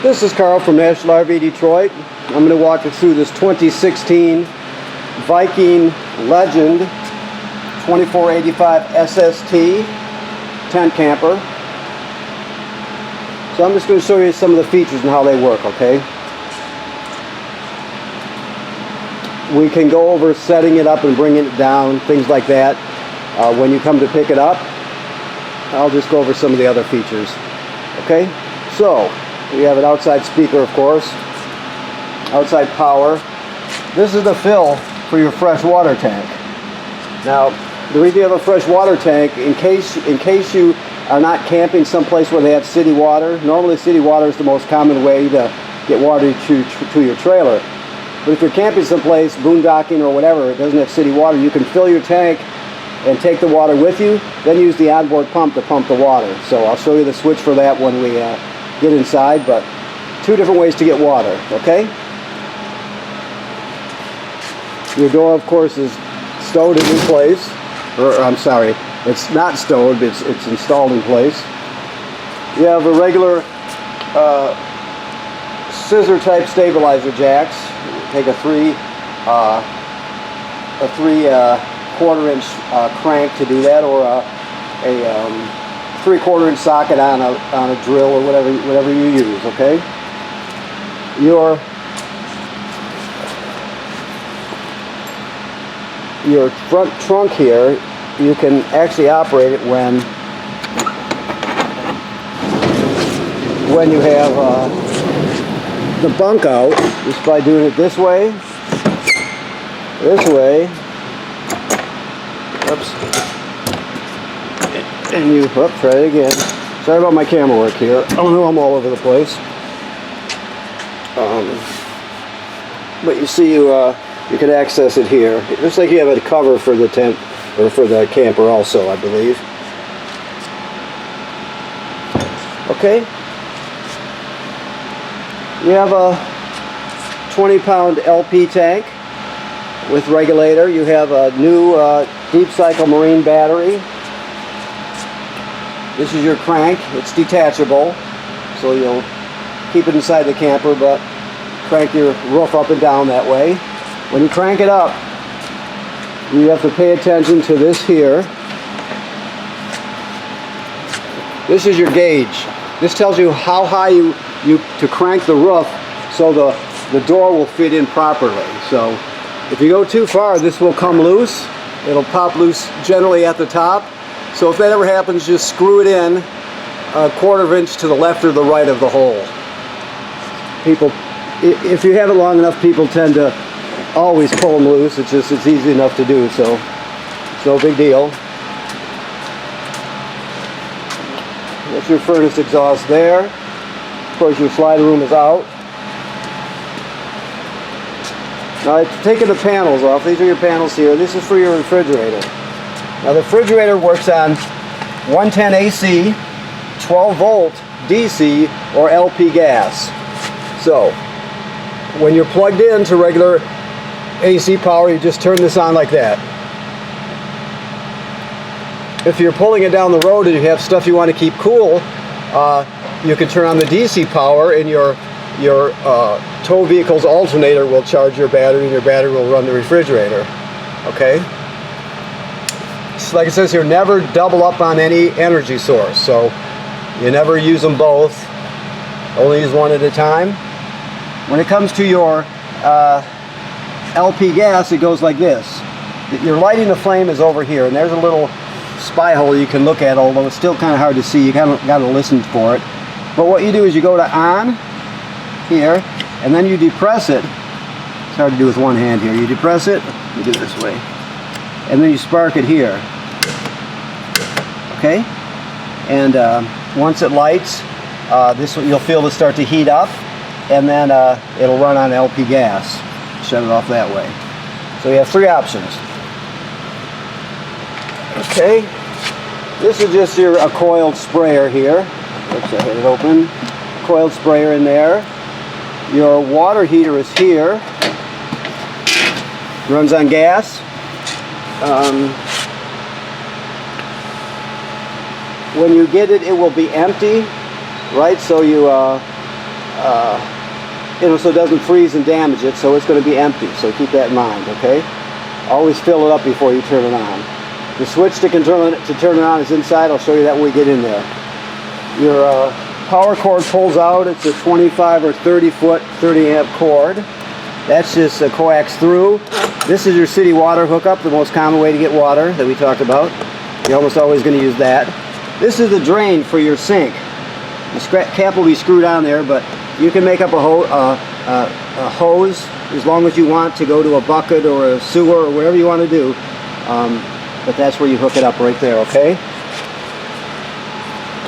This is Carl from National RV Detroit. I'm going to walk you through this 2016 Viking Legend 2485 SST tent camper. So I'm just going to show you some of the features and how they work, okay? We can go over setting it up and bringing it down, things like that. When you come to pick it up, I'll just go over some of the other features, okay? So we have an outside speaker, of course, outside power. This is the fill for your fresh water tank. Now, the reason you have a fresh water tank, in case you are not camping someplace where they have city water. Normally city water is the most common way to get water to your trailer. But if you're camping someplace, boondocking or whatever, it doesn't have city water, you can fill your tank and take the water with you, then use the onboard pump to pump the water. So I'll show you the switch for that when we get inside, but two different ways to get water, okay? Your door, of course, is stowed in place, or I'm sorry, it's not stowed, it's installed in place. You have a regular scissor type stabilizer jacks. Take a 3/4 inch crank to do that, or a 3/4 inch socket on a drill, or whatever you use, okay? Your front trunk here, you can actually operate it when you have the bunk out, just by doing it this way, oops, and you, try it again. Sorry about my camera work here. I don't know, I'm all over the place. But you see, you can access it here. It looks like you have a cover for the tent, or for the camper also, I believe. Okay. You have a 20-pound LP tank with regulator. You have a new deep cycle marine battery. This is your crank. It's detachable, so you'll keep it inside the camper, but crank your roof up and down that way. When you crank it up, you have to pay attention to this here. This is your gauge. This tells you how high you to crank the roof so the door will fit in properly. So if you go too far, this will come loose. It'll pop loose generally at the top. So if that ever happens, just screw it in a 1/4 inch to the left or the right of the hole. People, if you have it long enough, people tend to always pull them loose. It's easy enough to do, so it's no big deal. That's your furnace exhaust there. Of course, your slide room is out. Now, I've taken the panels off. These are your panels here. This is for your refrigerator. Now, the refrigerator works on 110 AC, 12 volt DC, or LP gas. So, when you're plugged in to regular AC power, you just turn this on like that. If you're pulling it down the road and you have stuff you want to keep cool, you can turn on the DC power, and your tow vehicle's alternator will charge your battery, and your battery will run the refrigerator. Okay? So like it says here, never double up on any energy source. So you never use them both. Only use one at a time. When it comes to your LP gas, it goes like this. Your lighting the flame is over here, and there's a little spy hole you can look at, although it's still kind of hard to see. You kind of got to listen for it. But what you do is you go to on here, and then you depress it. It's hard to do with one hand here. You depress it, you do it this way, and then you spark it here. Okay? And once it lights, you'll feel this start to heat up, and then it'll run on LP gas. Shut it off that way. So you have three options. Okay, this is just a coiled sprayer here. Oops, I had it open. Coiled sprayer in there. Your water heater is here. Runs on gas. When you get it, it will be empty, right? So you so it doesn't freeze and damage it, so it's going to be empty, so keep that in mind, okay? Always fill it up before you turn it on. The switch to turn it on is inside. I'll show you that when we get in there. Your power cord pulls out. It's a 25 or 30 foot 30 amp cord. That's just a coax through. This is your city water hookup, the most common way to get water that we talked about. You're almost always going to use that. This is the drain for your sink. The cap will be screwed on there, but you can make up a hose as long as you want to go to a bucket or a sewer or wherever you want to do. But that's where you hook it up right there, okay?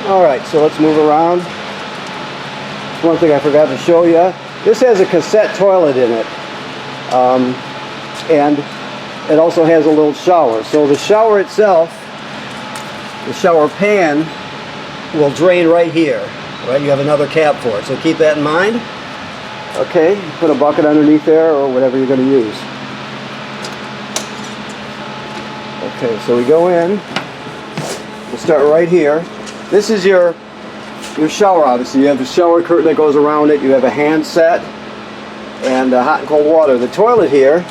Alright, so let's move around. One thing I forgot to show you. This has a cassette toilet in it. And it also has a little shower. So the shower itself, the shower pan, will drain right here. Right? You have another cap for it. So keep that in mind. Okay, put a bucket underneath there or whatever you're going to use. Okay, so we go in. We'll start right here. This is your shower, obviously. You have the shower curtain that goes around it. You have a hand set and hot and cold water. The toilet here,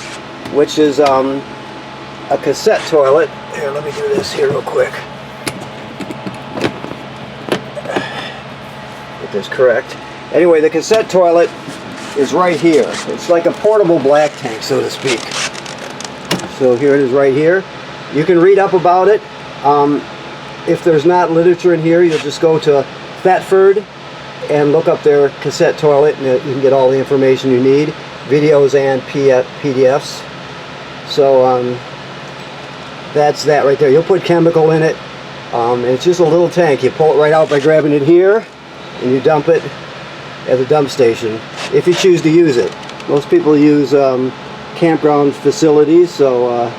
which is a cassette toilet. Here, let me do this here real quick. Get this correct. Anyway, the cassette toilet is right here. It's like a portable black tank, so to speak. So here it is right here. You can read up about it. If there's not literature in here, you'll just go to Thetford and look up their cassette toilet, and you can get all the information you need, videos and PDFs. So that's that right there. You'll put chemical in it. And it's just a little tank. You pull it right out by grabbing it here, and you dump it at the dump station if you choose to use it. Most people use campground facilities, so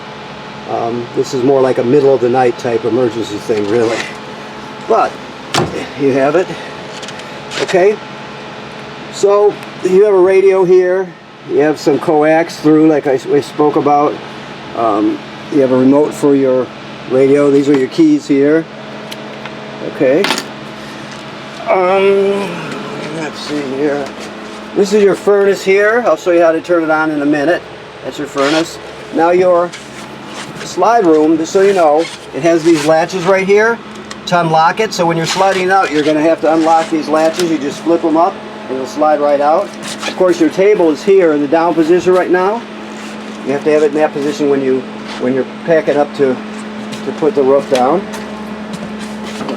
this is more like a middle of the night type emergency thing, really. But you have it. Okay, so you have a radio here. You have some coax through, like I spoke about. You have a remote for your radio. These are your keys here. Okay. Let's see here. This is your furnace here. I'll show you how to turn it on in a minute. That's your furnace. Now your slide room, just so you know, it has these latches right here to unlock it. So when you're sliding it out, you're going to have to unlock these latches. You just flip them up and it'll slide right out. Of course, your table is here in the down position right now. You have to have it in that position when you're packing up to put the roof down.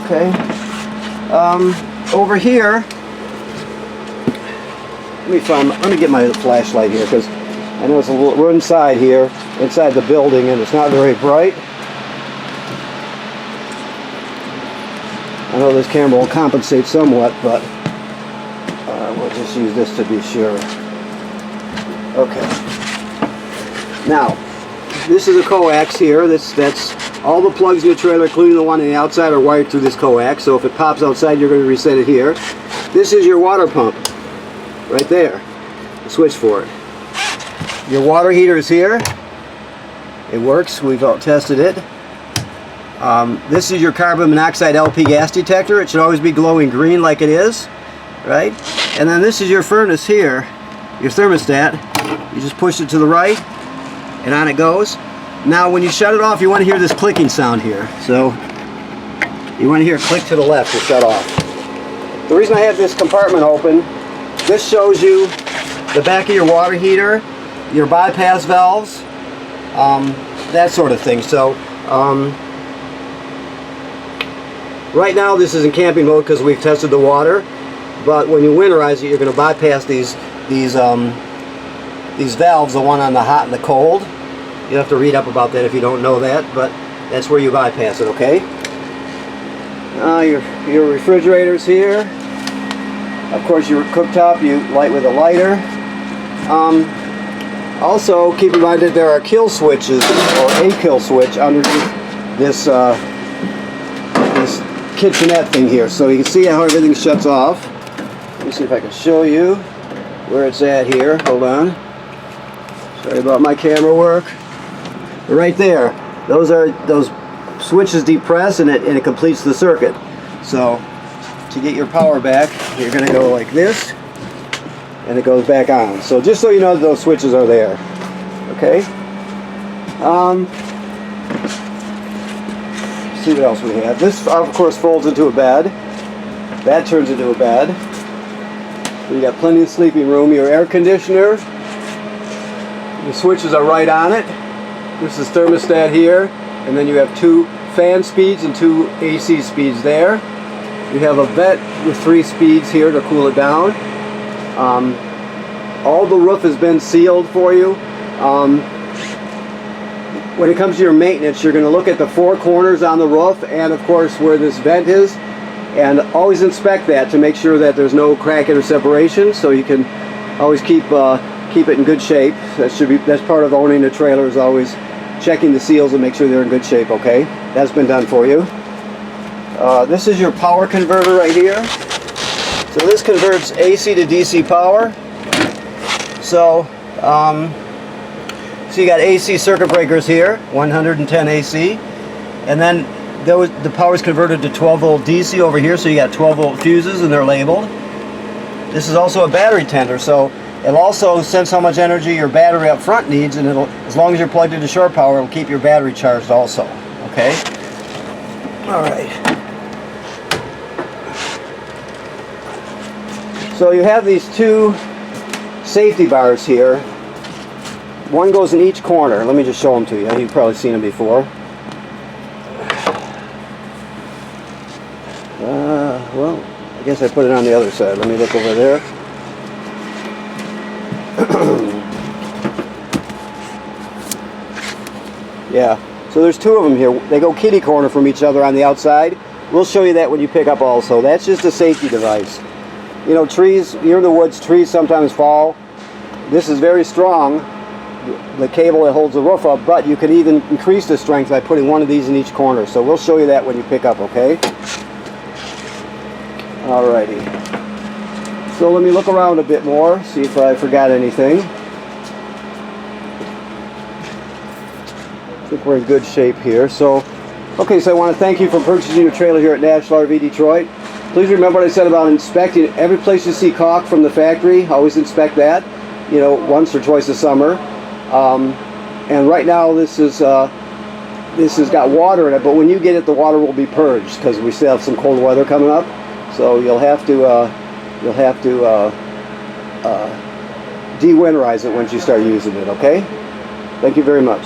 Okay. Over here, let me get my flashlight here, because I know it's a little, we're inside here, inside the building, and it's not very bright. I know this camera will compensate somewhat, but we'll just use this to be sure. Okay. Now, this is a coax here. That's all the plugs in the trailer, including the one on the outside, are wired through this coax. So if it pops outside, you're going to reset it here. This is your water pump, right there. The switch for it. Your water heater is here. It works. We've all tested it. This is your carbon monoxide LP gas detector. It should always be glowing green like it is, right? And then this is your furnace here, your thermostat. You just push it to the right, and on it goes. Now when you shut it off, you want to hear this clicking sound here. So you want to hear it click to the left to shut off. The reason I have this compartment open, this shows you the back of your water heater, your bypass valves, that sort of thing. So right now this is in camping mode because we've tested the water, but when you winterize it, you're going to bypass these valves, the one on the hot and the cold. You have to read up about that if you don't know that, but that's where you bypass it, okay? Your refrigerator's here. Of course, your cooktop you light with a lighter. Also, keep in mind that there are kill switches, or a kill switch, underneath this kitchenette thing here. So you can see how everything shuts off. Let me see if I can show you where it's at here. Hold on. Sorry about my camera work. Right there, those switches depress, and it completes the circuit. So to get your power back, you're going to go like this, and it goes back on. So just so you know, those switches are there. Okay. See what else we have. This, of course, folds into a bed. That turns into a bed. So you got plenty of sleeping room. Your air conditioner, the switches are right on it. This is thermostat here, and then you have 2 fan speeds and 2 AC speeds there. You have a vent with 3 speeds here to cool it down. All the roof has been sealed for you. When it comes to your maintenance, you're going to look at the 4 corners on the roof and, of course, where this vent is, and always inspect that to make sure that there's no crack or separation, so you can always keep it in good shape. That's part of owning a trailer, is always checking the seals and make sure they're in good shape. Okay, that's been done for you. This is your power converter right here. So this converts AC to DC power. So you got AC circuit breakers here, 110 AC, and then the power is converted to 12 volt DC over here, so you got 12 volt fuses and they're labeled. This is also a battery tender, so it'll also sense how much energy your battery up front needs, and it'll, as long as you're plugged into shore power, it'll keep your battery charged also. Okay? Alright. So you have these 2 safety bars here. One goes in each corner. Let me just show them to you. You've probably seen them before. Well, I guess I put it on the other side. Let me look over there. Yeah, so there's 2 of them here. They go kitty corner from each other on the outside. We'll show you that when you pick up also. That's just a safety device. You know, trees, you're in the woods, trees sometimes fall. This is very strong, the cable that holds the roof up, but you can even increase the strength by putting 1 of these in each corner. So we'll show you that when you pick up, okay? Alrighty. So let me look around a bit more, see if I forgot anything. I think we're in good shape here. So, okay, so I want to thank you for purchasing your trailer here at National RV Detroit. Please remember what I said about inspecting every place you see caulk from the factory. Always inspect that, you know, once or twice a summer. And right now this has got water in it, but when you get it, the water will be purged because we still have some cold weather coming up. So you'll have to de-winterize it once you start using it. Okay? Thank you very much.